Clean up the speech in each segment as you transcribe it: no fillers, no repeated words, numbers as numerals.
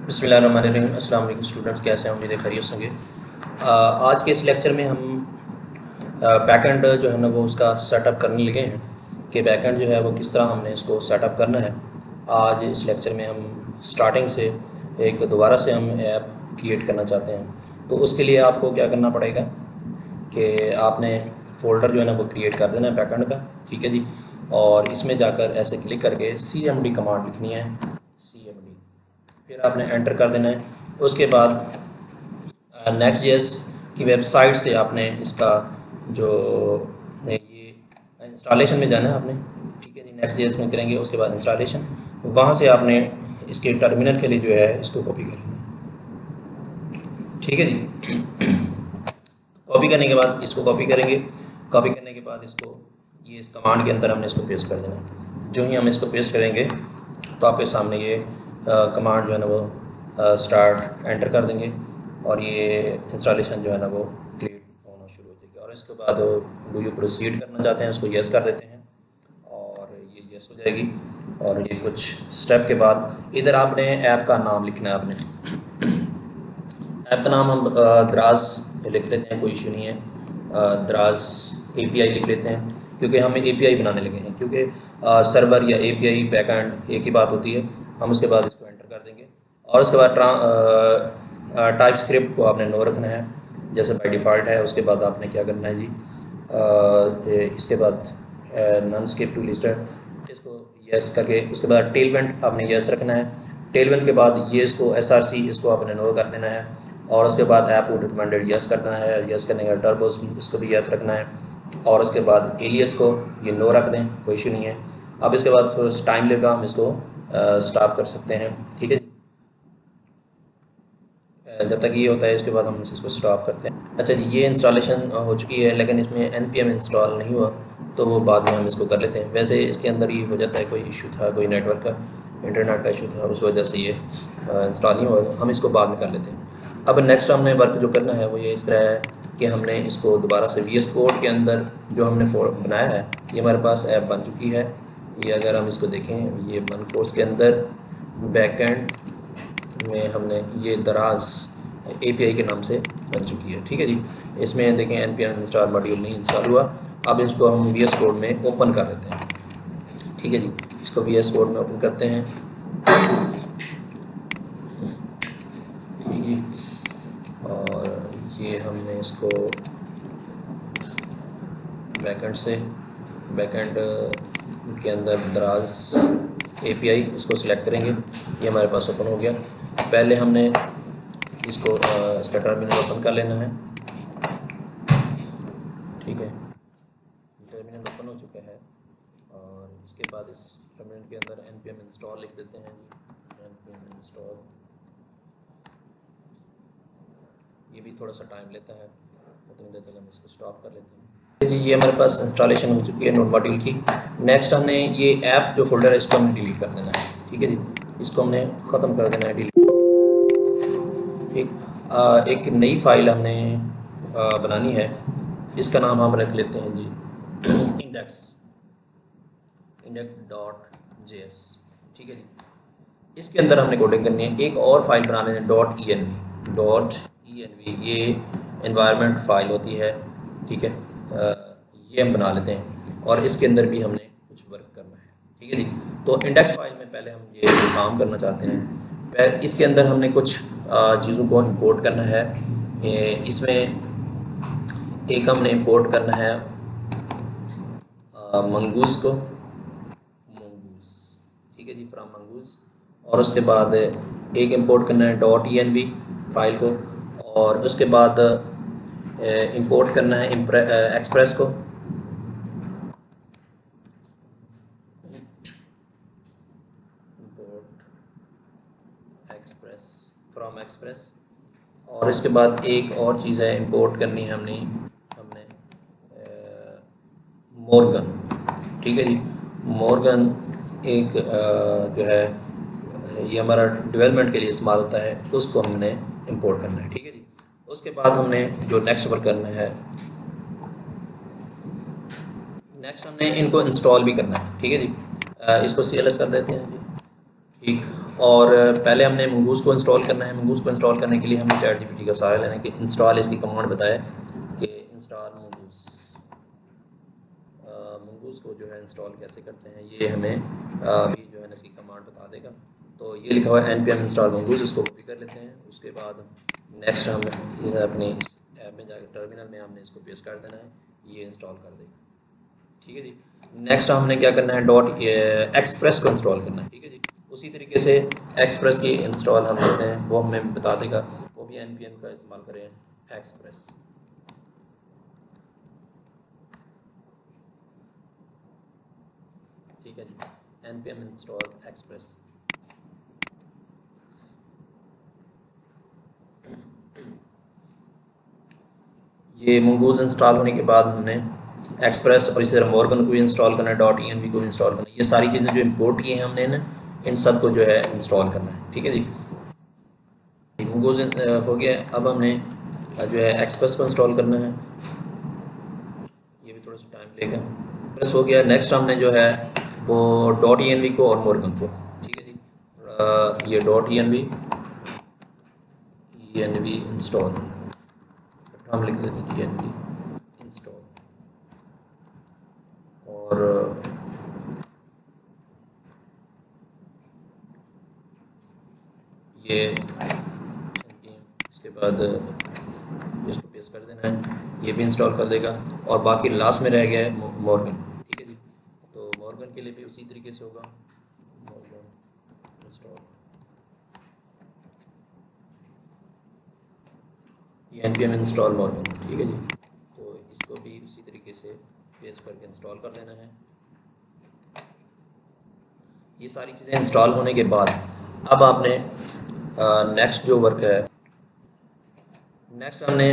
बिस्मिल्लाहिर्रहमानिर्रहीम। अस्सलाम वालेकुम स्टूडेंट्स, कैसे हैं? उम्मीद है खैरियत से होंगे। आज के इस लेक्चर में हम बैकएंड जो है ना वो उसका सेटअप करने लगे हैं कि बैकएंड जो है वो किस तरह हमने इसको सेटअप करना है। आज इस लेक्चर में हम स्टार्टिंग से एक दोबारा से हम ऐप क्रिएट करना चाहते हैं। तो उसके लिए आपको क्या करना पड़ेगा कि आपने फ़ोल्डर जो है ना वो क्रिएट कर देना है बैकएंड का, ठीक है जी। और इसमें जाकर ऐसे क्लिक करके CMD कमांड लिखनी है, CMD, फिर आपने एंटर कर देना है। उसके बाद नेक्स्ट जेएस की वेबसाइट से आपने इसका जो ये इंस्टॉलेशन में जाना है आपने, ठीक है जी। नेक्स्ट जेएस में करेंगे, उसके बाद इंस्टॉलेशन, वहाँ से आपने इसके टर्मिनल के लिए जो है इसको कॉपी कर लेना है, ठीक है जी। कॉपी करने के बाद इसको कॉपी करेंगे, कॉपी करने के बाद इसको ये इस कमांड के अंदर हमने इसको पेस्ट कर देना है। जो ही हम इसको पेस्ट करेंगे तो आपके सामने ये कमांड जो है ना वो स्टार्ट एंटर कर देंगे और ये इंस्टॉलेशन जो है ना वो क्रिएट होना शुरू हो जाएगी। और इसके बाद डू यू प्रोसीड करना चाहते हैं उसको यस कर देते हैं और ये यस हो जाएगी। और ये कुछ स्टेप के बाद इधर आपने ऐप का नाम लिखना है। आपने ऐप का नाम हम दराज लिख लेते हैं, कोई इशू नहीं है। दराज API लिख लेते हैं क्योंकि हम API बनाने लगे हैं, क्योंकि सर्वर या API बैकएंड एक ही बात होती है। हम उसके बाद इसको एंटर कर देंगे और उसके बाद टाइप स्क्रिप्ट को आपने नो रखना है जैसे बाय डिफ़ॉल्ट है। उसके बाद आपने क्या करना है जी, इसके बाद नॉन स्किप टू लिस्टेड इसको यस करके उसके बाद टेलवेंट आपने यस रखना है। टेलवेंट के बाद ये इसको SRC इसको आपने नो कर देना है और उसके बाद ऐप वुड रिकमेंडेड यस करना है। यस करने के बाद टर्बोस इसको भी यस रखना है और उसके बाद एलियस को ये नो रख दें, कोई इशू नहीं है। अब इसके बाद थोड़ा सा टाइम लेगा, हम इसको स्टॉप कर सकते हैं, ठीक है। जब तक ये होता है उसके बाद हम इसको स्टॉप करते हैं। अच्छा जी, ये इंस्टॉलेशन हो चुकी है लेकिन इसमें NPM इंस्टॉल नहीं हुआ, तो वो बाद में हम इसको कर लेते हैं। वैसे इसके अंदर ही हो जाता है, कोई इशू था, कोई नेटवर्क का, इंटरनेट का इशू था, उस वजह से ये इंस्टॉल नहीं हुआ। हम इसको बाद में कर लेते हैं। अब नेक्स्ट हमने वर्क जो करना है वो ये इस तरह है कि हमने इसको दोबारा से VS कोड के अंदर जो हमने बनाया है, ये हमारे पास ऐप बन चुकी है। ये अगर हम इसको देखें, ये वन कोर्स के अंदर बैकएंड में हमने ये दराज API के नाम से बन चुकी है, ठीक है जी। इसमें देखें NPM इंस्टॉल मॉड्यूल नहीं इंस्टॉल हुआ। अब इसको हम VS कोड में ओपन कर लेते हैं, ठीक है जी। इसको VS कोड में ओपन करते हैं, ठीक है। और ये हमने इसको बैकएंड के अंदर दराज API इसको सिलेक्ट करेंगे। ये हमारे पास ओपन हो गया। पहले हमने इसको इसका टर्मिनल ओपन कर लेना है, ठीक है। टर्मिनल ओपन हो चुका है और इसके बाद इस टर्मिनल के अंदर NPM इंस्टॉल लिख देते हैं जी, NPM इंस्टॉल। ये भी थोड़ा सा टाइम लेता है, उतनी देर तक हम इसको स्टॉप कर लेते हैं जी। ये हमारे पास इंस्टॉलेशन हो चुकी है नोड मॉड्यूल की। नेक्स्ट हमने ये ऐप जो फोल्डर है इसको हमने डिलीट कर देना है, ठीक है जी। इसको हमने ख़त्म कर देना है, डिलीट, ठीक। एक नई फाइल हमने बनानी है, इसका नाम हम रख लेते हैं जी index.js, ठीक है जी। इसके अंदर हमने कोडिंग करनी है। एक और फाइल बनाने है .env, ये एनवायरनमेंट फाइल होती है, ठीक है। ये हम बना लेते हैं और इसके अंदर भी हमने कुछ वर्क करना है, ठीक है जी। तो इंडेक्स फाइल में पहले हम ये काम करना चाहते हैं। पहले इसके अंदर हमने कुछ चीज़ों को इंपोर्ट करना है। इसमें एक हमने इंपोर्ट करना है मंगूज़ को, ठीक है जी, फ्रॉम मंगूज़। और उसके बाद एक इंपोर्ट करना है .env फाइल को और उसके बाद इंपोर्ट करना है एक्सप्रेस को, इंपोर्ट एक्सप्रेस फ्रॉम एक्सप्रेस। और इसके बाद एक और चीज़ है इंपोर्ट करनी है हमने मॉर्गन, ठीक है जी। मॉर्गन एक जो है ये हमारा डेवलपमेंट के लिए इस्तेमाल होता है, उसको हमने इंपोर्ट करना है, ठीक है जी। उसके बाद हमने जो नेक्स्ट वर्क करना है, नेक्स्ट हमने इनको इंस्टॉल भी करना है, ठीक है जी। इसको CLS कर देते हैं जी, ठीक। और पहले हमने मंगूज़ को इंस्टॉल करना है। मंगूज़ को इंस्टॉल करने के लिए हमें चैट जीपीटी का सहारा लेना है कि इंस्टॉल इसकी कमांड बताए कि इंस्टॉल मंगूज़। मंगूज़ को जो है इंस्टॉल कैसे करते हैं ये हमें अभी जो है ना इसकी कमांड बता देगा। तो ये लिखा हुआ है npm इंस्टॉल मंगूज़, इसको कॉपी कर लेते हैं। उसके बाद नेक्स्ट हम अपनी ऐप में जाकर टर्मिनल में हमने इसको पेस्ट कर देना है, ये इंस्टॉल कर देगा। ठीक है जी। नेक्स्ट हमने क्या करना है, डॉट एक्सप्रेस को इंस्टॉल करना है। ठीक है जी। उसी तरीके से एक्सप्रेस की इंस्टॉल हम लेते हैं, वो हमें बता देगा, वो भी npm का इस्तेमाल करें एक्सप्रेस। ठीक है जी, npm इंस्टॉल एक्सप्रेस। ये मंगूज़ इंस्टॉल होने के बाद हमने एक्सप्रेस और इसी तरह मॉर्गन को भी इंस्टॉल करना है, डॉट env को भी इंस्टॉल करना है। ये सारी चीज़ें जो इंपोर्ट की हैं हमने ना, इन सब को जो है इंस्टॉल करना है। ठीक है जी। मंगूज़ हो गया। अब हमने जो है एक्सप्रेस को इंस्टॉल करना है, ये भी थोड़ा सा टाइम लेगा। एक्सप्रेस हो गया। नेक्स्ट हमने जो है वो डॉट env को और मॉर्गन को। ठीक है जी। ये डॉट env इंस्टॉल हम लिख देते हैं env इंस्टॉल। और ये इसके बाद इसको पेस्ट कर देना है, ये भी इंस्टॉल कर देगा। और बाकी लास्ट में रह गया है मॉर्गन। ठीक है जी। तो मॉर्गन के लिए भी उसी तरीके से होगा, मॉर्गन इंस्टॉल। ये npm इंस्टॉल मॉर्गन। ठीक है जी। तो इसको भी उसी तरीके से पेस्ट करके इंस्टॉल कर देना है। ये सारी चीज़ें इंस्टॉल होने के बाद अब आपने नेक्स्ट जो वर्क है, नेक्स्ट हमने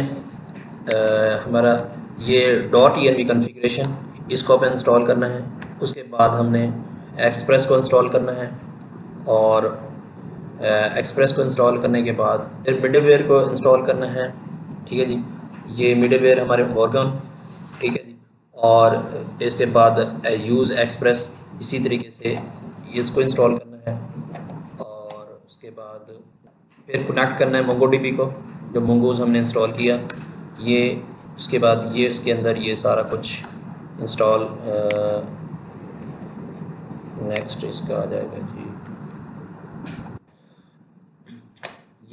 हमारा ये डॉट env कॉन्फ़िगरेशन, इसको अपन इंस्टॉल करना है। उसके बाद हमने एक्सप्रेस को इंस्टॉल करना है, और एक्सप्रेस को इंस्टॉल करने के बाद फिर मिडलवेयर को इंस्टॉल करना है। ठीक है जी। ये मिडलवेयर हमारे मॉर्गन। ठीक है जी। और इसके बाद यूज़ एक्सप्रेस, इसी तरीके से इसको इंस्टॉल करना है। और उसके बाद फिर कनेक्ट करना है मोंगोडीबी को, जो मंगूज़ हमने इंस्टॉल किया। ये उसके बाद ये इसके अंदर ये सारा कुछ इंस्टॉल नेक्स्ट इसका आ जाएगा जी।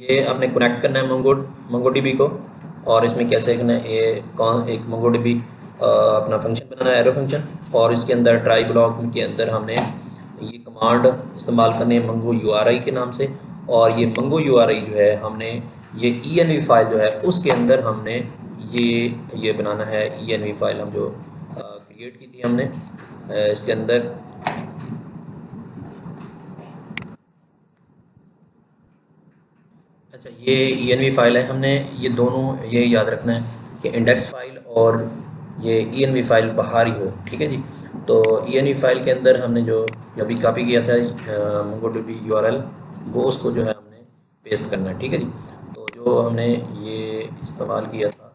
ये आपने कनेक्ट करना है मोंगोडीबी को, और इसमें कैसे करना है, एक मोंगोडीबी अपना फंक्शन बनाना है, एरो फंक्शन। और इसके अंदर ट्राई ब्लॉक के अंदर हमने ये कमांड इस्तेमाल करनी है मंगो URI के नाम से। और ये मंगो URI जो है हमने ये env फाइल जो है उसके अंदर हमने ये बनाना है। env फाइल हम जो क्रिएट की थी हमने इसके अंदर। अच्छा, ये env फाइल है, हमने ये दोनों ये याद रखना है कि इंडेक्स फाइल और ये env फाइल बाहर ही हो। ठीक है जी। तो env फाइल के अंदर हमने जो अभी कॉपी किया था MongoDB URL, वो उसको जो है हमने पेस्ट करना है। ठीक है जी। तो जो हमने ये इस्तेमाल किया था,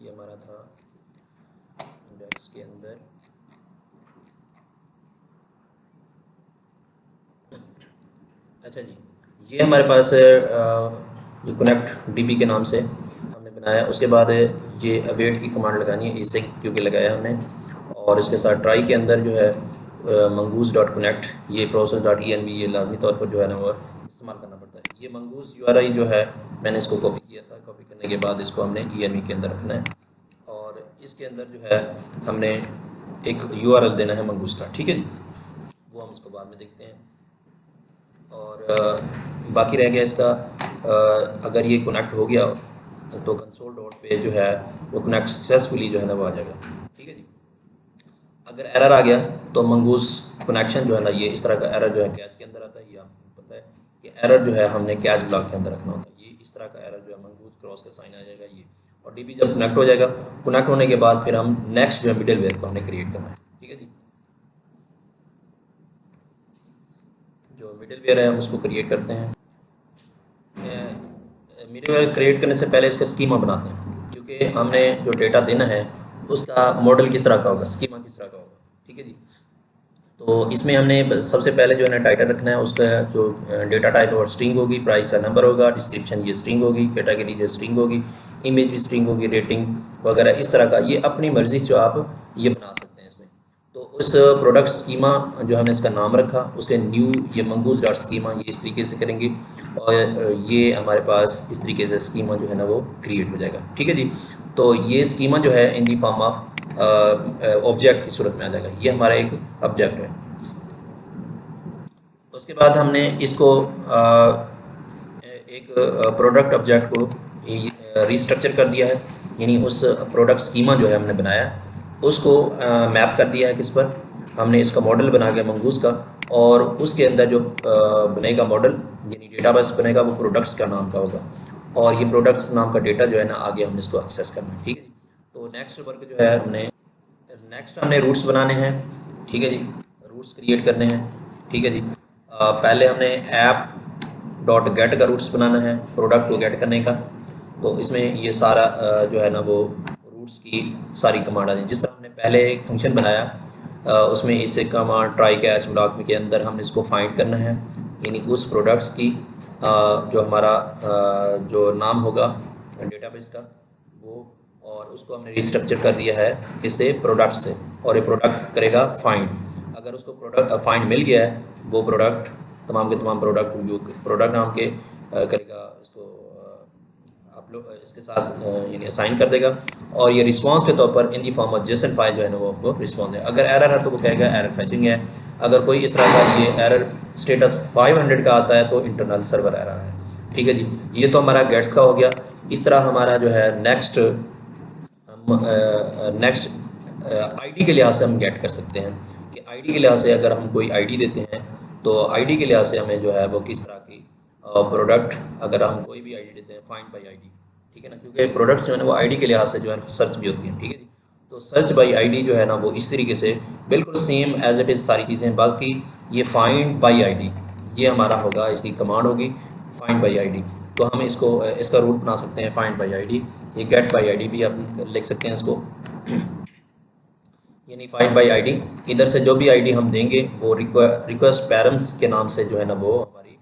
ये हमारा था इंडेक्स के अंदर। अच्छा जी, ये हमारे पास जो कनेक्ट DB के नाम से हमने बनाया। उसके बाद ये अवेट की कमांड लगानी है, इसे क्योंकि लगाया हमने। और इसके साथ ट्राई के अंदर जो है मंगूज़ डॉट कनेक्ट, ये प्रोसेस डॉट env, ये लाजमी तौर पर जो है ना वो इस्तेमाल करना पड़ता है। ये मंगूज़ URI जो है मैंने इसको कॉपी किया था, कॉपी करने के बाद इसको हमने env के अंदर रखना है। और इसके अंदर जो है हमने एक URL देना है मंगूज़ का। ठीक है जी। वो हम इसको बाद में देखते हैं। और बाकी रह गया इसका, अगर ये कनेक्ट हो गया तो कंसोल डॉट पे जो है वो कनेक्ट सक्सेसफुली जो है ना वो आ जाएगा। ठीक है जी। अगर एरर आ गया तो मंगूज़ कनेक्शन जो है ना, ये इस तरह का एरर जो है कैच के अंदर आता है। ये आपको पता है कि एरर जो है हमने कैच ब्लॉक के अंदर रखना होता है। ये इस तरह का एरर जो है मंगूज़ क्रॉस का साइन आ जाएगा ये। और DB जब कनेक्ट हो जाएगा, कनेक्ट होने के बाद फिर हम नेक्स्ट जो है मिडलवेयर को हमने क्रिएट करना है। ठीक है जी। जो मिडलवेयर है हम उसको क्रिएट करते हैं। मिडलवेयर क्रिएट करने से पहले इसका स्कीमा बनाते हैं, क्योंकि हमने जो डेटा देना है उसका मॉडल किस तरह का होगा, स्कीमा किस तरह का होगा। ठीक है जी। तो इसमें हमने सबसे पहले जो है ना टाइटल रखना है, उसका जो डेटा टाइप और स्ट्रिंग होगी, प्राइस का नंबर होगा, डिस्क्रिप्शन ये स्ट्रिंग होगी, कैटेगरी ये स्ट्रिंग होगी, इमेज भी स्ट्रिंग होगी, रेटिंग वगैरह इस तरह का। ये अपनी मर्ज़ी से आप ये बना सकते हैं इसमें। तो उस प्रोडक्ट स्कीमा जो हमने इसका नाम रखा, उसके न्यू ये मंगूज डॉट स्कीमा ये इस तरीके से करेंगे, और ये हमारे पास इस तरीके से स्कीमा जो है ना वो क्रिएट हो जाएगा। ठीक है जी। तो ये स्कीमा जो है इन दी फॉर्म ऑफ ऑब्जेक्ट की सूरत में आ जाएगा। ये हमारा एक ऑब्जेक्ट है। उसके बाद हमने इसको एक प्रोडक्ट ऑब्जेक्ट को रिस्ट्रक्चर कर दिया है, यानी उस प्रोडक्ट स्कीमा जो है हमने बनाया उसको मैप कर दिया है किस पर। हमने इसका मॉडल बना के मंगूज़ का, और उसके अंदर जो बनेगा मॉडल यानी डेटाबेस बनेगा वो प्रोडक्ट्स का नाम का होगा, और ये प्रोडक्ट नाम का डेटा जो है ना आगे हमने इसको एक्सेस करना है। ठीक है जी। तो नेक्स्ट वर्क जो है हमने रूट्स बनाने हैं। ठीक है जी, रूट्स क्रिएट करने हैं। ठीक है जी। पहले हमने ऐप डॉट गेट का रूट्स बनाना है प्रोडक्ट को गेट करने का। तो इसमें ये सारा जो है ना वो रूट्स की सारी कमांड आ जाए। जिस तरह हमने पहले एक फंक्शन बनाया उसमें इसे कमांड ट्राई कैच ब्लॉक के अंदर हमने इसको फाइंड करना है, यानी उस प्रोडक्ट्स की जो हमारा जो नाम होगा डेटाबेस का वो, और उसको हमने रिस्ट्रक्चर कर दिया है इससे प्रोडक्ट से, और ये प्रोडक्ट करेगा फाइंड। अगर उसको प्रोडक्ट फाइंड मिल गया है वो प्रोडक्ट तमाम के तमाम प्रोडक्ट जो प्रोडक्ट नाम के करेगा इसको अपलोड इसके साथ यानी असाइन कर देगा, और ये रिस्पांस के तौर पर in the form of JSON file जो है ना वो आपको रिस्पांस है। अगर एरर है तो वो कहेगा एरर फैचिंग है। अगर कोई इस तरह का ये एरर स्टेटस 500 का आता है तो इंटरनल सर्वर एरर है। ठीक है जी। ये तो हमारा गेट्स का हो गया। इस तरह हमारा जो है नेक्स्ट आईडी के लिहाज से हम गेट कर सकते हैं कि आईडी के लिहाज से अगर हम कोई आईडी देते हैं तो आईडी के लिहाज से हमें जो है वो किस तरह की प्रोडक्ट, अगर हम कोई भी आईडी देते हैं फाइंड बाई आईडी। ठीक है ना, क्योंकि प्रोडक्ट्स जो है ना वो आईडी के लिहाज से जो है सर्च भी होती हैं। ठीक है जी। तो सर्च बाई आईडी जो है ना वो इस तरीके से बिल्कुल सेम एज इट इज़ सारी चीज़ें। बाकी ये फाइंड बाई आईडी ये हमारा होगा, इसकी कमांड होगी फाइंड बाई आईडी। तो हम इसका रूट बना सकते हैं फाइंड बाई आईडी। ये गेट बाई आईडी भी आप लिख सकते हैं इसको, यानी फाइंड बाई आईडी। इधर से जो भी आईडी हम देंगे वो रिक्वेस्ट पैरम्स के नाम से जो है ना वो हमारी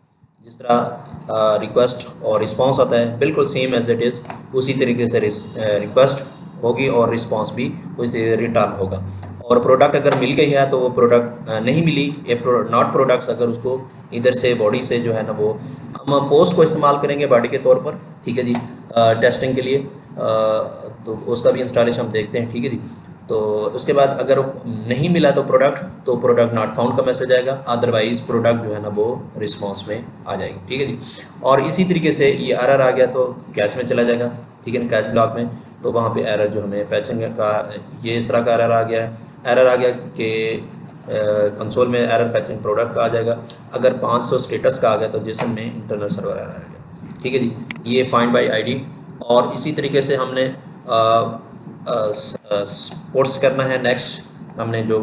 जिस तरह रिक्वेस्ट और रिस्पांस आता है बिल्कुल सेम एज इट इज़ उसी तरीके से रिक्वेस्ट होगी और रिस्पांस भी उसी तरीके से रिटर्न होगा। और प्रोडक्ट अगर मिल गई है तो वो प्रोडक्ट नहीं मिली, इफ नॉट प्रोडक्ट्स अगर उसको इधर से बॉडी से जो है ना वो हम पोस्ट को इस्तेमाल करेंगे बॉडी के तौर पर। ठीक है जी। टेस्टिंग के लिए तो उसका भी इंस्टॉलेशन हम देखते हैं। ठीक है जी। तो उसके बाद अगर नहीं मिला तो प्रोडक्ट नॉट फाउंड का मैसेज आएगा, अदरवाइज़ प्रोडक्ट जो है ना वो रिस्पांस में आ जाएगी। ठीक है जी। और इसी तरीके से ये एरर आ गया तो कैच में चला जाएगा। ठीक है ना, कैच ब्लॉक में। तो वहाँ पे एरर जो हमें फैचिंग का ये इस तरह का एरर आ गया है। एरर आ गया कि कंसोल में एरर फैचिंग प्रोडक्ट का आ जाएगा। अगर 500 स्टेटस का आ गया तो जेसन में इंटरनल सर्वर एरर आ गया। ठीक है जी। ये फाइंड बाई आईडी। और इसी तरीके से हमने पोस्ट करना है। नेक्स्ट हमने जो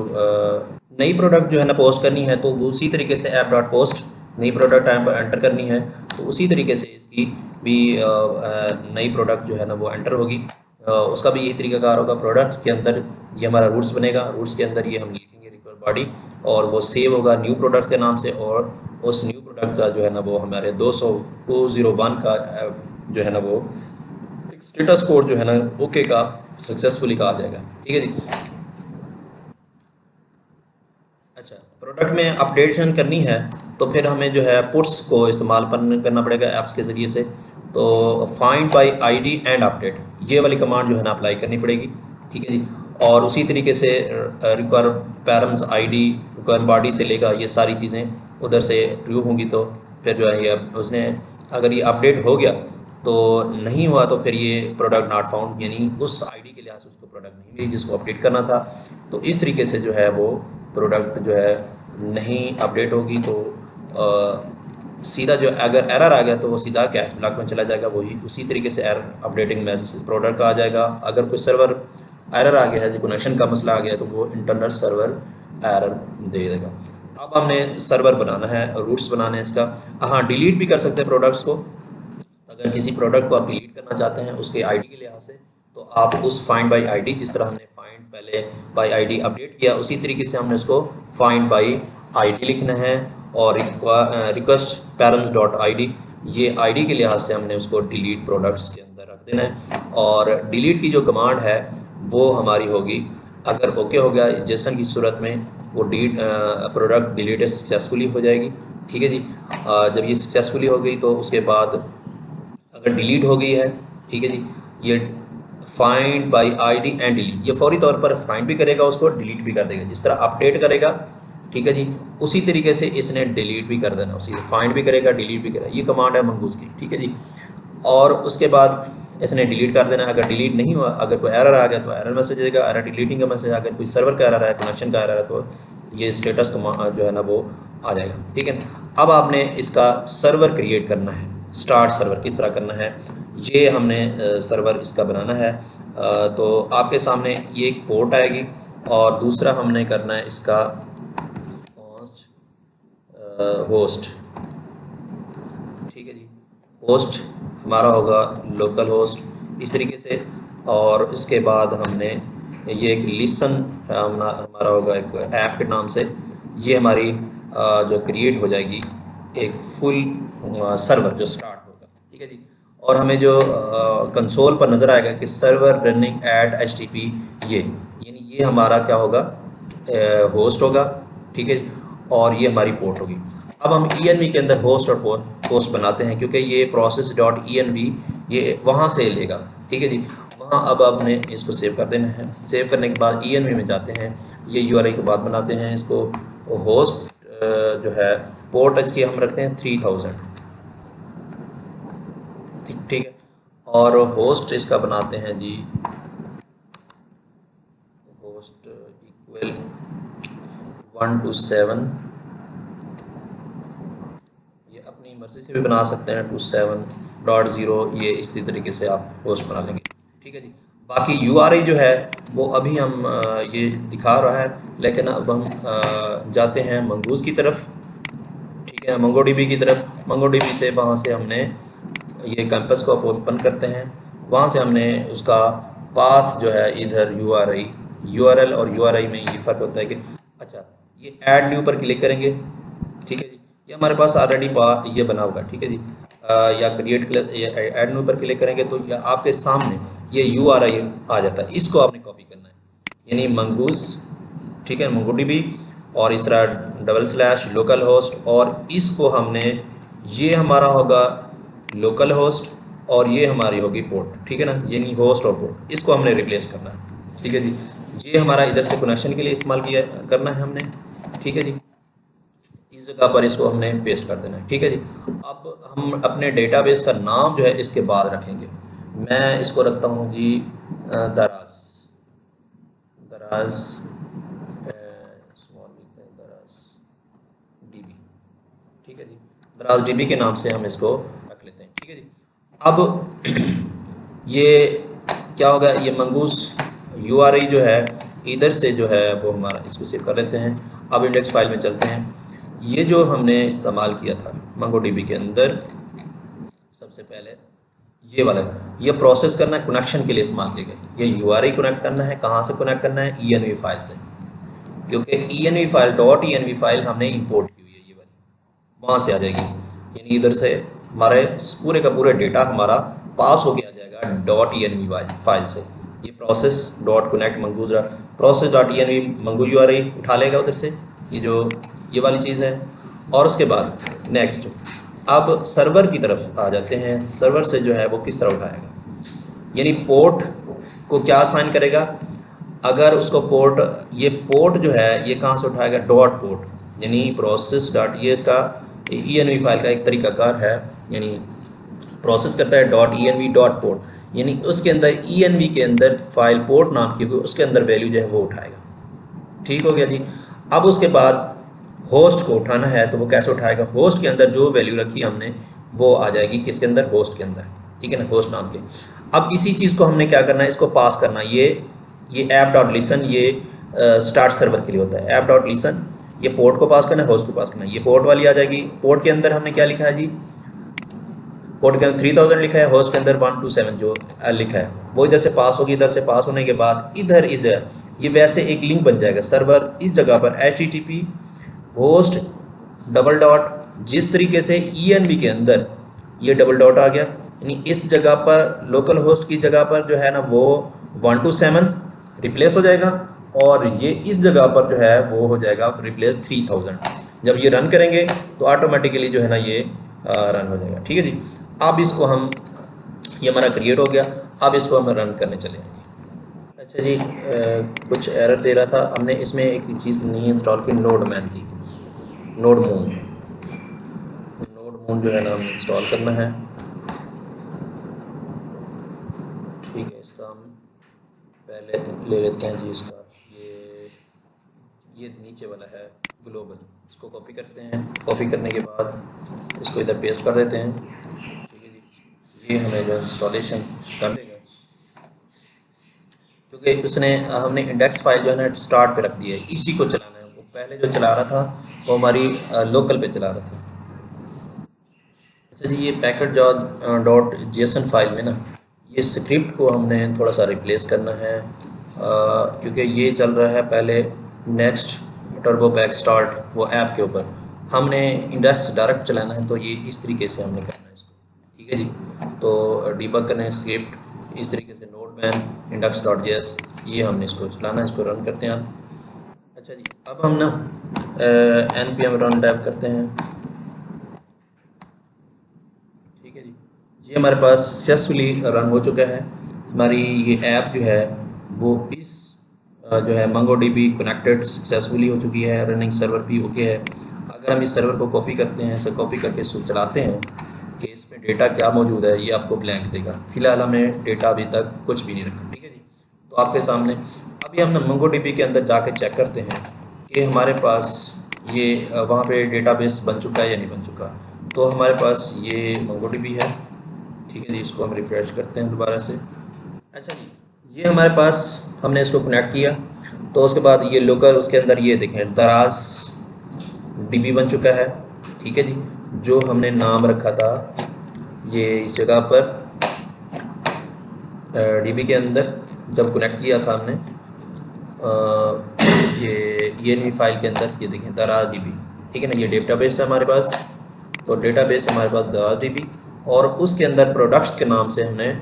नई प्रोडक्ट जो है ना पोस्ट करनी है तो उसी तरीके से ऐप डॉट पोस्ट नई प्रोडक्ट एंटर करनी है, तो उसी तरीके से इसकी भी नई प्रोडक्ट जो है ना वो एंटर होगी। उसका भी यही तरीकाकार होगा। प्रोडक्ट्स के अंदर ये हमारा रूट्स बनेगा, रूट्स के अंदर ये हम लिखेंगे रिक्वायर्ड बॉडी, और वो सेव होगा न्यू प्रोडक्ट के नाम से। और उस न्यू प्रोडक्ट का जो है ना वो हमारे 201 का जो है ना वो स्टेटस कोड जो है ना ओके का सक्सेसफुली का आ जाएगा। ठीक है जी। अच्छा, प्रोडक्ट में अपडेशन करनी है तो फिर हमें जो है पुट्स को इस्तेमाल करना पड़ेगा ऐप्स के ज़रिए से। तो find by ID and update ये वाली कमांड जो है ना अप्लाई करनी पड़ेगी। ठीक है जी। और उसी तरीके से require params ID require body से लेगा, ये सारी चीज़ें उधर से ट्रू होंगी तो फिर जो है ये उसने अगर ये अपडेट हो गया तो नहीं हुआ तो फिर ये प्रोडक्ट नॉट फाउंड, यानी उस आईडी के लिहाज से उसको प्रोडक्ट नहीं मिली जिसको अपडेट करना था। तो इस तरीके से जो है वो प्रोडक्ट जो है नहीं अपडेट होगी तो सीधा जो अगर एरर आ गया तो वो सीधा कैच ब्लॉक में चला जाएगा। वही उसी तरीके से एरर अपडेटिंग मैसेज प्रोडक्ट का आ जाएगा। अगर कोई सर्वर एरर आ गया है, जो कनेक्शन का मसला आ गया है, तो वो इंटरनल सर्वर एरर दे देगा। अब हमने सर्वर बनाना है, रूट्स बनाना है इसका। हाँ, डिलीट भी कर सकते हैं प्रोडक्ट्स को। अगर किसी प्रोडक्ट को आप डिलीट करना चाहते हैं उसके आईडी के लिहाज से तो आप उस फाइंड बाई आईडी जिस तरह हमने फाइंड पहले बाई आईडी अपडेट किया, उसी तरीके से हमने उसको फाइंड बाई आईडी लिखना है और रिक्वेस्ट पैरेंट्स डॉट आईडी, ये आईडी के लिहाज से हमने उसको डिलीट प्रोडक्ट्स के अंदर रख देना है। और डिलीट की जो कमांड है वो हमारी होगी, अगर ओके हो गया जेसन की सूरत में, वो प्रोडक्ट डिलीटेड सक्सेसफुली हो जाएगी। ठीक है जी। जब ये सक्सेसफुली हो गई तो उसके बाद अगर डिलीट हो गई है, ठीक है जी, ये find by ID and delete, ये फौरी तौर पर फाइंड भी करेगा उसको, डिलीट भी कर देगा। जिस तरह अपडेट करेगा, ठीक है जी, उसी तरीके से इसने डिलीट भी कर देना, उसी फाइंड भी करेगा, डिलीट भी करेगा। ये कमांड है मंगूस की। ठीक है जी। और उसके बाद इसने डिलीट कर देना। अगर डिलीट नहीं हुआ, अगर कोई एरर आ गया तो एरर मैसेज आएगा, एरर डिलीटिंग का मैसेज। अगर कोई सर्वर का एरर है, कनेक्शन का एरर है, तो ये स्टेटस जो है ना वो आ जाएगा। ठीक है। अब आपने इसका सर्वर क्रिएट करना है। स्टार्ट सर्वर किस तरह करना है, ये हमने सर्वर इसका बनाना है। तो आपके सामने ये एक पोर्ट आएगी और दूसरा हमने करना है इसका होस्ट। ठीक है जी। होस्ट हमारा होगा लोकल होस्ट इस तरीके से। और इसके बाद हमने ये एक लिसन हमारा होगा एक ऐप के नाम से, ये हमारी जो क्रिएट हो जाएगी एक फुल सर्वर जो स्टार्ट होगा। ठीक है जी। और हमें जो कंसोल पर नज़र आएगा कि सर्वर रनिंग एट HTTP, ये यानी ये हमारा क्या होगा, होस्ट होगा। ठीक है। और ये हमारी पोर्ट होगी। अब हम env के अंदर होस्ट और पोस्ट बनाते हैं, क्योंकि ये प्रोसेस डॉट env ये वहाँ से लेगा। ठीक है जी। वहाँ अब आपने इसको सेव कर देना है। सेव करने के बाद env में जाते हैं, ये URI के बाद बनाते हैं इसको। होस्ट जो है पोर्ट इसकी हम रखते हैं 3000। ठीक है। और होस्ट इसका बनाते हैं जी, होस्ट इक्वल 127, ये अपनी मर्ज़ी से भी बना सकते हैं 27.0, ये इसी तरीके से आप होस्ट बना लेंगे। ठीक है जी। बाकी URI जो है वो अभी हम ये दिखा रहा है, लेकिन अब हम जाते हैं मंगूज़ की तरफ। ठीक है, MongoDB की तरफ। MongoDB से वहाँ से हमने ये कैंपस को ओपन करते हैं, वहाँ से हमने उसका पाथ जो है इधर URL और URI में ये फ़र्क होता है कि अच्छा ये ऐड न्यू पर क्लिक करेंगे। ठीक है जी। ये हमारे पास ऑलरेडी ये बना हुआ है। ठीक है जी। या क्रिएट ऐड न्यू पर क्लिक करेंगे तो आपके सामने ये URI आ जाता है। इसको आपने कॉपी करना है, यानी मंगूस, ठीक है, MongoDB और इस तरह लोकल होस्ट, और इसको हमने, ये हमारा होगा लोकल होस्ट और ये हमारी होगी पोर्ट। ठीक है ना, यानी होस्ट और पोर्ट, इसको हमने रिप्लेस करना है। ठीक है जी। ये हमारा इधर से कनेक्शन के लिए इस्तेमाल करना है हमने। ठीक है जी। इस जगह पर इसको हमने पेस्ट कर देना है। ठीक है जी। अब हम अपने डेटाबेस का नाम जो है इसके बाद रखेंगे। मैं इसको रखता हूँ जी दराज स्मॉल लिखते हैं, दराज DB। ठीक है जी। दराज DB के नाम से हम इसको रख लेते हैं। ठीक है जी। अब ये क्या होगा, ये मंगूस URI जो है इधर से जो है वो हमारा, इसको सेव कर लेते हैं। अब इंडेक्स फाइल में चलते हैं। ये जो हमने इस्तेमाल किया था MongoDB के अंदर, सबसे पहले ये वाला, ये प्रोसेस करना है, कनेक्शन के लिए इस्तेमाल किए गए। ये URI कनेक्ट करना है, कहाँ से कनेक्ट करना है, env फाइल से, क्योंकि env फाइल .env फाइल हमने इंपोर्ट की हुई है, ये वाली वहाँ से आ जाएगी। यानी इधर से हमारे पूरे का पूरा डेटा हमारा पास होके आ जाएगा .env फाइल से। ये process dot connect mongoose process .env mongoose URI उठा लेगा उधर से, ये वाली चीज़ है। और उसके बाद नेक्स्ट अब सर्वर की तरफ आ जाते हैं। सर्वर से जो है वो किस तरह उठाएगा, यानी पोर्ट को क्या असाइन करेगा। अगर उसको पोर्ट, ये पोर्ट जो है ये कहाँ से उठाएगा, डॉट पोर्ट, यानी प्रोसेस डॉट, ये इसका env फाइल का एक तरीकाकार है, यानी प्रोसेस करता है .env डॉट पोर्ट, यानी उसके अंदर env के अंदर फाइल पोर्ट नाम की होगी, उसके अंदर वैल्यू जो है वो उठाएगा। ठीक हो गया जी। अब उसके बाद होस्ट को उठाना है, तो वो कैसे उठाएगा, होस्ट के अंदर जो वैल्यू रखी हमने वो आ जाएगी किसके अंदर, होस्ट के अंदर। ठीक है ना, होस्ट नाम के। अब इसी चीज़ को हमने क्या करना है, इसको पास करना। ये app.listen ये स्टार्ट सर्वर के लिए होता है। app.listen ये पोर्ट को पास करना है, होस्ट को पास करना है। ये पोर्ट वाली आ जाएगी। पोर्ट के अंदर हमने क्या लिखा है जी, पोर्ट के अंदर 3000 लिखा है, होस्ट के अंदर 127 जो लिखा है वो इधर से पास होगी। इधर से पास होने के बाद इधर इस ये वैसे एक लिंक बन जाएगा सर्वर इस जगह पर HTTP होस्ट डबल डॉट, जिस तरीके से ENV के अंदर ये डबल डॉट आ गया, यानी इस जगह पर लोकल होस्ट की जगह पर जो है ना वो 127 रिप्लेस हो जाएगा, और ये इस जगह पर जो है वो हो जाएगा रिप्लेस 3000। जब ये रन करेंगे तो ऑटोमेटिकली जो है ना ये रन हो जाएगा। ठीक है जी। अब इसको हम, ये हमारा क्रिएट हो गया, अब इसको हम रन करने चलेंगे। अच्छा जी, कुछ एरर दे रहा था, हमने इसमें एक चीज़ नहीं इंस्टॉल की, नोड मैन की, नोड मून। नोड मून जो है ना हमें इंस्टॉल करना है। ठीक है, इसका हम पहले ले लेते हैं जी, इसका ये नीचे वाला है ग्लोबल, इसको कॉपी करते हैं। कॉपी करने के बाद इसको इधर पेस्ट कर देते हैं। ठीक है जी, ये हमें जो इंस्टॉलेशन कर देगा, क्योंकि उसने हमने इंडेक्स फाइल जो है ना स्टार्ट पे रख दिया है, इसी को चलाना है। वो पहले जो चला रहा था वो हमारी लोकल पे चला रहा था। अच्छा जी, ये पैकेट डॉट JSON फाइल में ना ये स्क्रिप्ट को हमने थोड़ा सा रिप्लेस करना है, क्योंकि ये चल रहा है पहले नेक्स्ट टर्बो पैक स्टार्ट वो ऐप के ऊपर, हमने इंडेक्स डायरेक्ट चलाना है, तो ये इस तरीके से हमने करना है इसको। ठीक है जी, तो डिबग करना है स्क्रिप्ट इस तरीके से, node man index dot JS, ये हमने इसको चलाना है, इसको रन करते हैं आप। अच्छा जी, अब हम ना npm रन डेव करते हैं। ठीक है जी, ये हमारे पास सक्सेसफुली रन हो चुका है। हमारी ये ऐप जो है वो इस जो है MongoDB कनेक्टेड सक्सेसफुली हो चुकी है, रनिंग सर्वर भी ओके है। अगर हम इस सर्वर को कॉपी करते हैं, इसे कॉपी करके इसको चलाते हैं कि इसमें डेटा क्या मौजूद है, ये आपको ब्लैंक देगा। फिलहाल हमने डेटा अभी तक कुछ भी नहीं रखा। ठीक है जी, तो आपके सामने अभी हम ना MongoDB के अंदर जाके चेक करते हैं कि हमारे पास ये वहाँ पे डेटाबेस बन चुका है या नहीं बन चुका। तो हमारे पास ये MongoDB है। ठीक है जी, इसको हम रिफ्रेश करते हैं दोबारा से। अच्छा जी, ये हमारे पास हमने इसको कनेक्ट किया, तो उसके बाद ये लोकल, उसके अंदर ये देखें दराज DB बन चुका है। ठीक है जी, जो हमने नाम रखा था ये इस जगह पर DB के अंदर जब कनेक्ट किया था हमने ये नहीं फाइल के अंदर, ये देखें दराज DB। ठीक है ना, ये डेटाबेस है हमारे पास, तो डेटाबेस हमारे पास दराज DB, और उसके अंदर प्रोडक्ट्स के नाम से हमने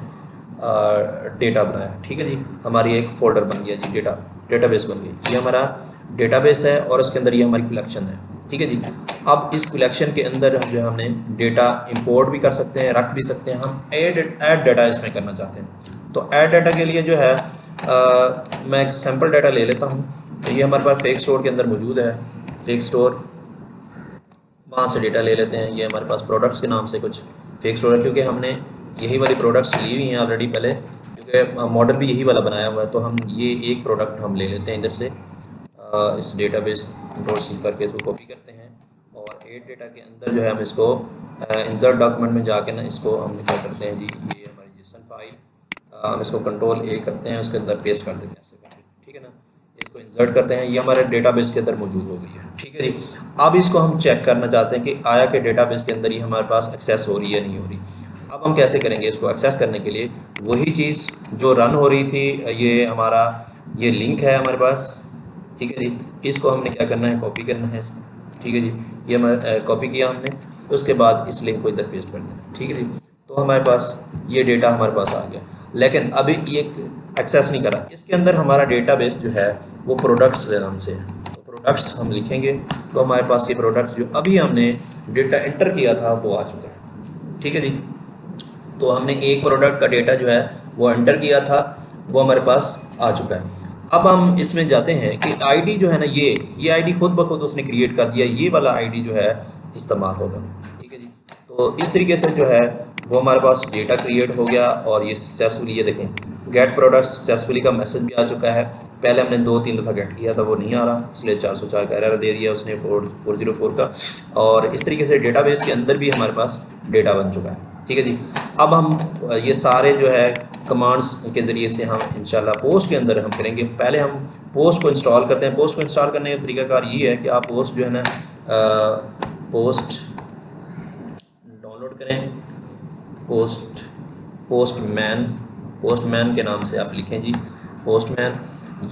डेटा बनाया। ठीक है जी, हमारी एक फ़ोल्डर बन गया जी, डेटाबेस बन गई। ये हमारा डेटाबेस है और उसके अंदर ये हमारी कलेक्शन है। ठीक है जी, अब इस कलेक्शन के अंदर जो है हमने डेटा इंपोर्ट भी कर सकते हैं, रख भी सकते हैं। हम ऐड डाटा इसमें करना चाहते हैं, तो ऐड डाटा के लिए जो है मैं एक सैम्पल डाटा ले लेता हूँ। तो ये हमारे पास फेक स्टोर के अंदर मौजूद है, फेक स्टोर, वहाँ से डेटा ले लेते हैं। ये हमारे पास प्रोडक्ट्स के नाम से कुछ फेक स्टोर है, क्योंकि हमने यही वाली प्रोडक्ट्स ली हुई हैं ऑलरेडी पहले, क्योंकि मॉडल भी यही वाला बनाया हुआ है। तो हम ये एक प्रोडक्ट हम ले लेते हैं इधर से, इस डेटाबेस कंट्रोल C करके इसको कॉपी करते हैं, और एड डेटा के अंदर जो है हम इसको इंसर्ट डॉक्यूमेंट में जाके ना इसको हम क्या करते हैं जी, ये हमारी JSON फाइल, हम इसको कंट्रोल A करते हैं, उसके अंदर पेस्ट कर देते हैं ऐसे करके। ठीक है ना, इसको इंसर्ट करते हैं, ये हमारे डेटाबेस के अंदर मौजूद हो गई है। ठीक है जी, अब इसको हम चेक करना चाहते हैं कि आया कि डेटाबेस के अंदर ही हमारे पास एक्सेस हो रही है नहीं हो रही। अब हम कैसे करेंगे इसको एक्सेस करने के लिए? वही चीज़ जो रन हो रही थी, ये हमारा ये लिंक है हमारे पास। ठीक है जी, इसको हमने क्या करना है, कॉपी करना है इसमें। ठीक है जी, ये हमारा कॉपी किया हमने, उसके बाद इस लिंक को इधर पेस्ट कर देना। ठीक है जी, तो हमारे पास ये डेटा हमारे पास आ गया, लेकिन अभी ये एक्सेस नहीं करा। इसके अंदर हमारा डेटाबेस जो है वो प्रोडक्ट्स के नाम से है, तो प्रोडक्ट्स हम लिखेंगे तो हमारे पास ये प्रोडक्ट्स जो अभी हमने डेटा एंटर किया था वो आ चुका है। ठीक है जी, तो हमने एक प्रोडक्ट का डेटा जो है वो एंटर किया था, वो हमारे पास आ चुका है। अब हम इसमें जाते हैं कि आईडी जो है ना, ये आईडी खुद ब खुद उसने क्रिएट कर दिया, ये वाला आईडी जो है इस्तेमाल होगा। ठीक है जी, तो इस तरीके से जो है वो हमारे पास डेटा क्रिएट हो गया, और ये सक्सेसफुली, ये देखें गेट प्रोडक्ट सक्सेसफुली का मैसेज भी आ चुका है। पहले हमने 2-3 दफ़ा गेट किया था, वो नहीं आ रहा, इसलिए 404 का एरर दे दिया उसने 404 का। और इस तरीके से डेटाबेस के अंदर भी हमारे पास डेटा बन चुका है। ठीक है जी, अब हम ये सारे जो है कमांड्स के ज़रिए से हम इंशाल्लाह पोस्ट के अंदर हम करेंगे। पहले हम पोस्ट को इंस्टॉल करते हैं। पोस्ट को इंस्टॉल करने का तरीकाकार ये है कि आप पोस्ट जो है ना पोस्ट डाउनलोड करें, पोस्टमैन के नाम से आप लिखें जी, पोस्टमैन।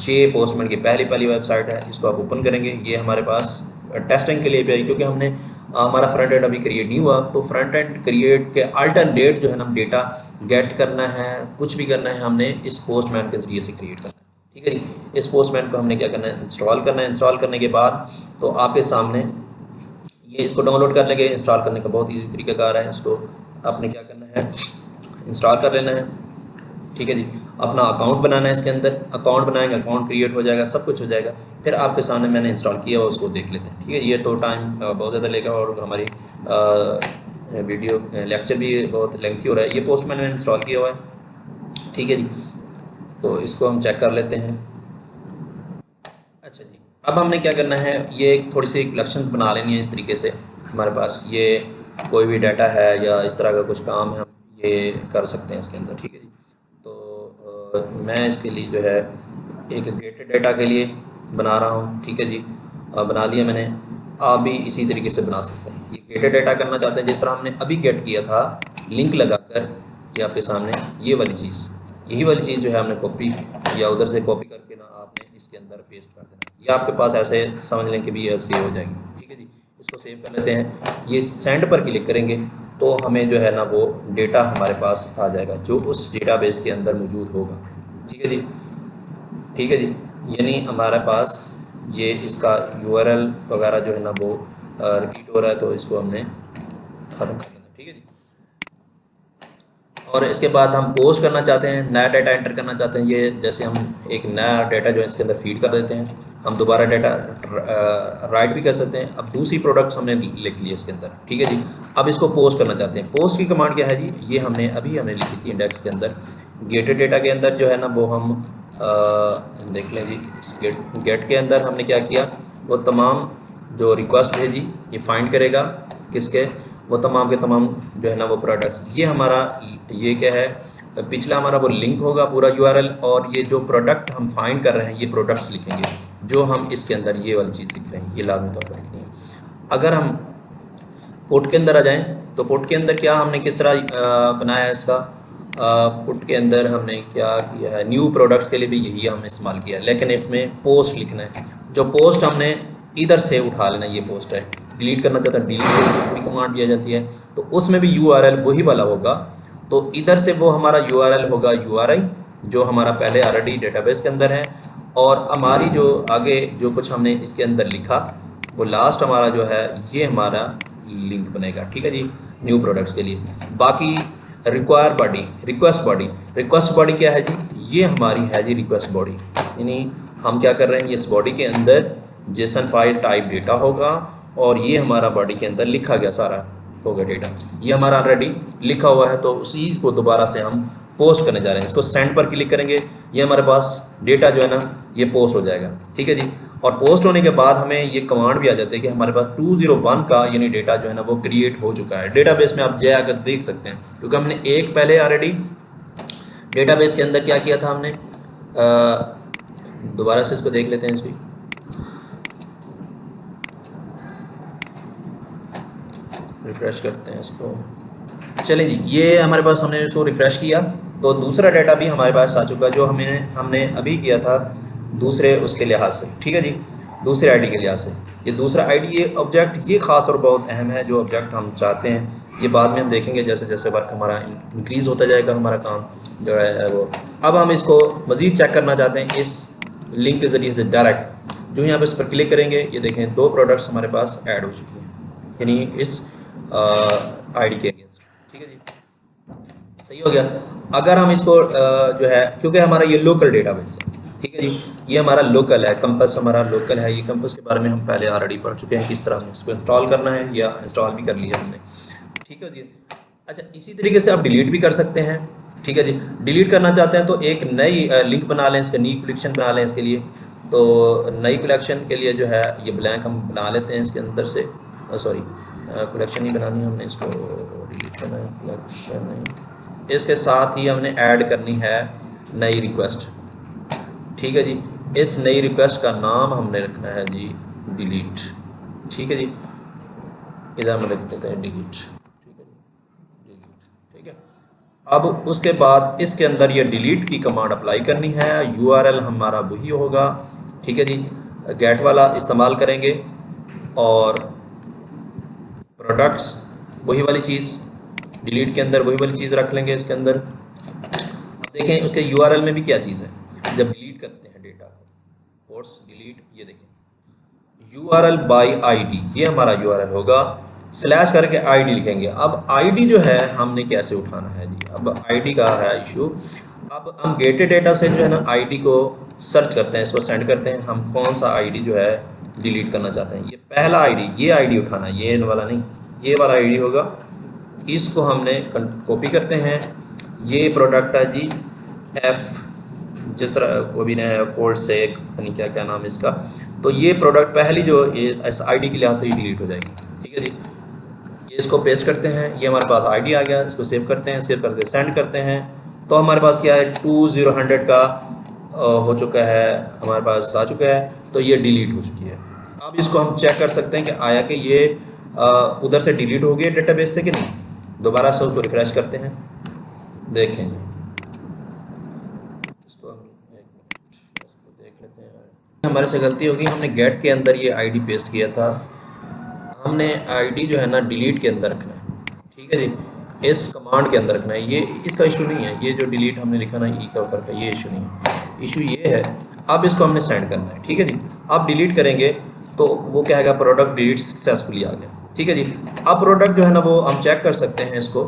ये पोस्टमैन की पहली पहली वेबसाइट है, इसको आप ओपन करेंगे। ये हमारे पास टेस्टिंग के लिए भी आई, क्योंकि हमने हमारा फ्रंट एंड अभी क्रिएट नहीं हुआ, तो फ्रंट एंड क्रिएट के अल्टरनेट जो है ना डेटा गेट करना है, कुछ भी करना है, हमने इस पोस्टमैन के ज़रिए से क्रिएट करना है। ठीक है जी। इस पोस्टमैन को हमने क्या करना है, इंस्टॉल करना है। इंस्टॉल करने के बाद तो आपके सामने ये इसको डाउनलोड कर लेंगे। इंस्टॉल करने का बहुत ईजी तरीकाकार है। इसको आपने क्या करना है, इंस्टॉल कर लेना है। ठीक है जी। अपना अकाउंट बनाना है, इसके अंदर अकाउंट बनाएंगे, अकाउंट क्रिएट हो जाएगा, सब कुछ हो जाएगा। फिर आपके सामने मैंने इंस्टॉल किया हुआ, उसको देख लेते हैं। ठीक है, ये तो टाइम बहुत ज़्यादा लेगा और हमारी वीडियो लेक्चर भी बहुत लेंथी हो रहा है। ये पोस्ट मैंने इंस्टॉल किया हुआ है। ठीक है जी, तो इसको हम चेक कर लेते हैं। अच्छा जी, अब हमने क्या करना है, ये थोड़ी सी कलेक्शन बना लेनी है इस तरीके से। हमारे पास ये कोई भी डाटा है या इस तरह का कुछ काम है, हम ये कर सकते हैं इसके अंदर। ठीक है जी, तो मैं इसके लिए जो है एक गेटेड डाटा के लिए बना रहा हूँ। ठीक है जी, बना लिया मैंने। आप भी इसी तरीके से बना सकते हैं। ये गेटेड डाटा करना चाहते हैं जिस तरह हमने अभी गेट किया था, लिंक लगाकर। ये आपके सामने ये वाली चीज़, यही वाली चीज़ जो है हमने कॉपी या उधर से कॉपी करके ना आपने इसके अंदर पेस्ट कर देना। ये आपके पास ऐसे समझ लें कि भी ये सेव हो जाएगी। ठीक है जी, इसको सेव कर लेते हैं। ये सेंड पर क्लिक करेंगे तो हमें जो है ना वो डेटा हमारे पास आ जाएगा जो उस डेटाबेस के अंदर मौजूद होगा। ठीक है जी, ठीक है जी, यानी हमारे पास ये इसका यूआरएल वगैरह जो है ना वो रिपीट हो रहा है, तो इसको हमने ख़त्म कर देना। ठीक है जी, और इसके बाद हम पोस्ट करना चाहते हैं, नया डाटा एंटर करना चाहते हैं। ये जैसे हम एक नया डाटा जो है इसके अंदर फीड कर देते हैं, हम दोबारा डाटा राइट भी कर सकते हैं। अब दूसरी प्रोडक्ट्स हमने लिख ली इसके अंदर। ठीक है जी, अब इसको पोस्ट करना चाहते हैं। पोस्ट की कमांड क्या है जी, ये हमने लिखी थी इंडेक्स के अंदर। गेटेड डेटा के अंदर जो है ना वो हम देख लें जी। इस गेट के अंदर हमने क्या किया, वो तमाम जो रिक्वेस्ट है जी ये फाइंड करेगा किसके, वो तमाम के तमाम जो है ना वो प्रोडक्ट्स। ये हमारा ये क्या है, पिछला हमारा वो लिंक होगा पूरा यूआरएल, और ये जो प्रोडक्ट हम फाइंड कर रहे हैं ये प्रोडक्ट्स लिखेंगे जो हम इसके अंदर ये वाली चीज़ लिख रहे हैं, ये लाजमी तौर पर लिखनी है। अगर हम पुट के अंदर आ जाएं तो पुट के अंदर क्या हमने किस तरह बनाया है इसका, पुट के अंदर हमने क्या किया है, न्यू प्रोडक्ट्स के लिए भी यही हमने इस्तेमाल किया है, लेकिन इसमें पोस्ट लिखना है। जो पोस्ट हमने इधर से उठा लेना, ये पोस्ट है। डिलीट करना चाहते हैं, डिलीट भी कमांड दी जाती है, तो उसमें भी यूआरएल वही वाला होगा। तो इधर से वो हमारा यूआरएल होगा यूआरआई, जो हमारा पहले ऑलरेडी डेटाबेस के अंदर है, और हमारी जो आगे जो कुछ हमने इसके अंदर लिखा वो लास्ट हमारा जो है ये हमारा लिंक बनेगा। ठीक है जी, न्यू प्रोडक्ट्स के लिए। बाकी रिक्वायर बॉडी, रिक्वेस्ट बॉडी क्या है जी, ये हमारी है जी रिक्वेस्ट बॉडी। यानी हम क्या कर रहे हैं, इस बॉडी के अंदर जेसन फाइल टाइप डेटा होगा, और ये हमारा बॉडी के अंदर लिखा गया सारा होगा डेटा। ये हमारा ऑलरेडी लिखा हुआ है, तो उसी को दोबारा से हम पोस्ट करने जा रहे हैं। इसको सेंड पर क्लिक करेंगे, ये हमारे पास डेटा जो है ना ये पोस्ट हो जाएगा। ठीक है जी, और पोस्ट होने के बाद हमें ये कमांड भी आ जाती है कि हमारे पास 201 का यानी डेटा जो है ना वो क्रिएट हो चुका है। डेटाबेस में आप जय आकर देख सकते हैं, क्योंकि हमने एक पहले ऑलरेडी डेटाबेस के अंदर क्या किया था हमने। दोबारा से इसको देख लेते हैं, इसकी रिफ़्रेश करते हैं इसको। चलें जी, ये हमारे पास हमने इसको रिफ़्रेश किया तो दूसरा डाटा भी हमारे पास आ चुका जो हमने अभी किया था दूसरे उसके लिहाज से। ठीक है जी, दूसरे आईडी के लिहाज से। ये दूसरा आईडी, ये ऑब्जेक्ट ये ख़ास और बहुत अहम है जो ऑब्जेक्ट हम चाहते हैं। ये बाद में हम देखेंगे जैसे जैसे वर्क हमारा इंक्रीज़ होता जाएगा, हमारा काम जो है वो। अब हम इसको मज़ीद चेक करना चाहते हैं इस लिंक के ज़रिए से डायरेक्ट। जो यहाँ पर इस पर क्लिक करेंगे, ये देखें 2 प्रोडक्ट्स हमारे पास ऐड हो चुकी हैं, यानी इस आईडी के अगेंस्ट। ठीक है जी, सही हो गया। अगर हम इसको जो है, क्योंकि हमारा ये लोकल डेटाबेस है। ठीक है जी, ये हमारा लोकल है, कंपस हमारा लोकल है। ये कंपस के बारे में हम पहले ऑलरेडी पढ़ चुके हैं, किस तरह हमें इसको इंस्टॉल करना है, या इंस्टॉल भी कर लिया हमने। ठीक है जी, अच्छा इसी तरीके से आप डिलीट भी कर सकते हैं। ठीक है जी, डिलीट करना चाहते हैं तो एक नई लिंक बना लें, इसका नई कलेक्शन बना लें इसके लिए। तो नई कलेक्शन के लिए जो है ये ब्लैंक हम बना लेते हैं इसके अंदर से। सॉरी, कलेक्शन ही बनानी है हमने, इसको डिलीट करना है, कलेक्शन नहीं। इसके साथ ही हमने ऐड करनी है नई रिक्वेस्ट। ठीक है जी, इस नई रिक्वेस्ट का नाम हमने रखना है जी डिलीट। ठीक है जी, इधर हम लिख देते हैं डिलीट। ठीक है जी, डिलीट। ठीक है, अब उसके बाद इसके अंदर ये डिलीट की कमांड अप्लाई करनी है, यूआरएल हमारा वही होगा, ठीक है जी, गेट वाला इस्तेमाल करेंगे और प्रोडक्ट्स वही वाली चीज़ डिलीट के अंदर वही वाली चीज़ रख लेंगे इसके अंदर। अब देखें उसके यूआरएल में भी क्या चीज़ है, जब डिलीट करते हैं डेटा को, फोर्स डिलीट, ये देखें URL बाई आईडी, ये हमारा यूआरएल होगा, स्लैश करके आईडी लिखेंगे। अब आईडी जो है हमने कैसे उठाना है जी, अब आईडी का है इशू। अब हम गेटेड डेटा से जो है ना आईडी को सर्च करते हैं, इसको सेंड करते हैं, हम कौन सा आईडी जो है डिलीट करना चाहते हैं। ये पहला आईडी, ये आईडी उठाना है, ये वाला नहीं, ये वाला आईडी होगा। इसको हमने कॉपी करते हैं, ये प्रोडक्ट है जी जिस तरह को भी ने फोल्ड से नहीं क्या क्या नाम इसका, तो ये प्रोडक्ट पहली जो इस आईडी के लिहाज से ही डिलीट हो जाएगी, ठीक है जी। ये इसको पेस्ट करते हैं, ये हमारे पास आईडी आ गया, इसको सेव करते हैं, सेव करके सेंड करते हैं, तो हमारे पास क्या है 2000 का हो चुका है, हमारे पास आ चुका है, तो ये डिलीट हो चुकी है। अब इसको हम चेक कर सकते हैं कि आया कि ये उधर से डिलीट हो गया डेटाबेस से कि नहीं। दोबारा से उसको रिफ्रेश करते हैं, देखें जी, इसको हम इसको देख लेते हैं। हमारे से गलती होगी, हमने गेट के अंदर ये आईडी पेस्ट किया था, हमने आईडी जो है ना डिलीट के अंदर रखना है, ठीक है जी, इस कमांड के अंदर रखना है। ये इसका इशू नहीं है, ये जो डिलीट हमने लिखा ना ई का ऊपर का, ये इशू नहीं है, इशू ये है अब इसको हमने सेंड करना है, ठीक है जी। अब डिलीट करेंगे तो वो क्या है, प्रोडक्ट डिलीट सक्सेसफुली आ गया, ठीक है जी। अब प्रोडक्ट जो है ना वो हम चेक कर सकते हैं इसको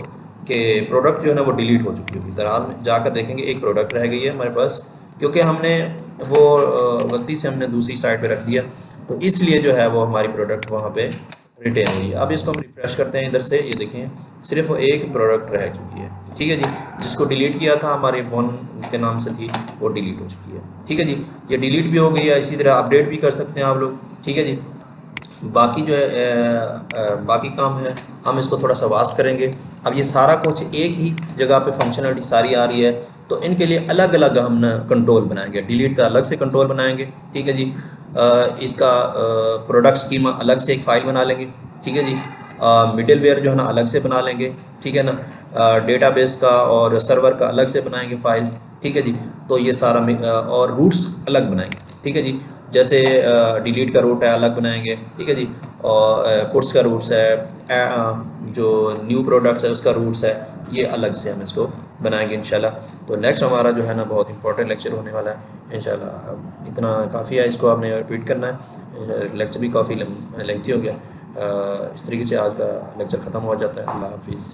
कि प्रोडक्ट जो है ना वो डिलीट हो चुकी होगी। दरअसल में जाकर देखेंगे एक प्रोडक्ट रह गई है हमारे पास, क्योंकि हमने वो गलती से हमने दूसरी साइड पे रख दिया, तो इसलिए जो है वो हमारी प्रोडक्ट वहाँ पे रिटेन हुई है। अब इसको हम रिफ्रेश करते हैं इधर से, ये देखें सिर्फ एक प्रोडक्ट रह चुकी है, ठीक है जी, जिसको डिलीट किया था हमारे वन के नाम से थी, वो डिलीट हो चुकी है, ठीक है जी। ये डिलीट भी हो गई है, इसी तरह अपडेट भी कर सकते हैं आप लोग, ठीक है जी। बाकी जो है बाकी काम है, हम इसको थोड़ा सा वास्ट करेंगे। अब ये सारा कुछ एक ही जगह पे फंक्शनलिटी सारी आ रही है, तो इनके लिए अलग अलग हम कंट्रोल बनाएंगे। डिलीट का अलग से कंट्रोल बनाएंगे, ठीक है जी। इसका प्रोडक्ट स्कीमा अलग से एक फ़ाइल बना लेंगे, ठीक है जी। मिडिल वेयर जो है ना अलग से बना लेंगे, ठीक है ना। डेटाबेस का और सर्वर का अलग से बनाएंगे फाइल्स, ठीक है जी। तो ये सारा और रूट्स अलग बनाएंगे, ठीक है जी। जैसे डिलीट का रूट है अलग बनाएंगे, ठीक है जी, और पुट्स का रूट्स है, जो न्यू प्रोडक्ट्स है उसका रूट्स है, ये अलग से हम इसको बनाएंगे इंशाल्लाह। तो नेक्स्ट हमारा जो है ना बहुत इंपॉर्टेंट लेक्चर होने वाला है इंशाल्लाह। अब इतना काफ़ी है, इसको आपने रिपीट करना है, लेक्चर भी काफ़ी लेंथी हो गया। इस तरीके से आज का लेक्चर ख़त्म हो जाता है। अल्लाह हाफिज़।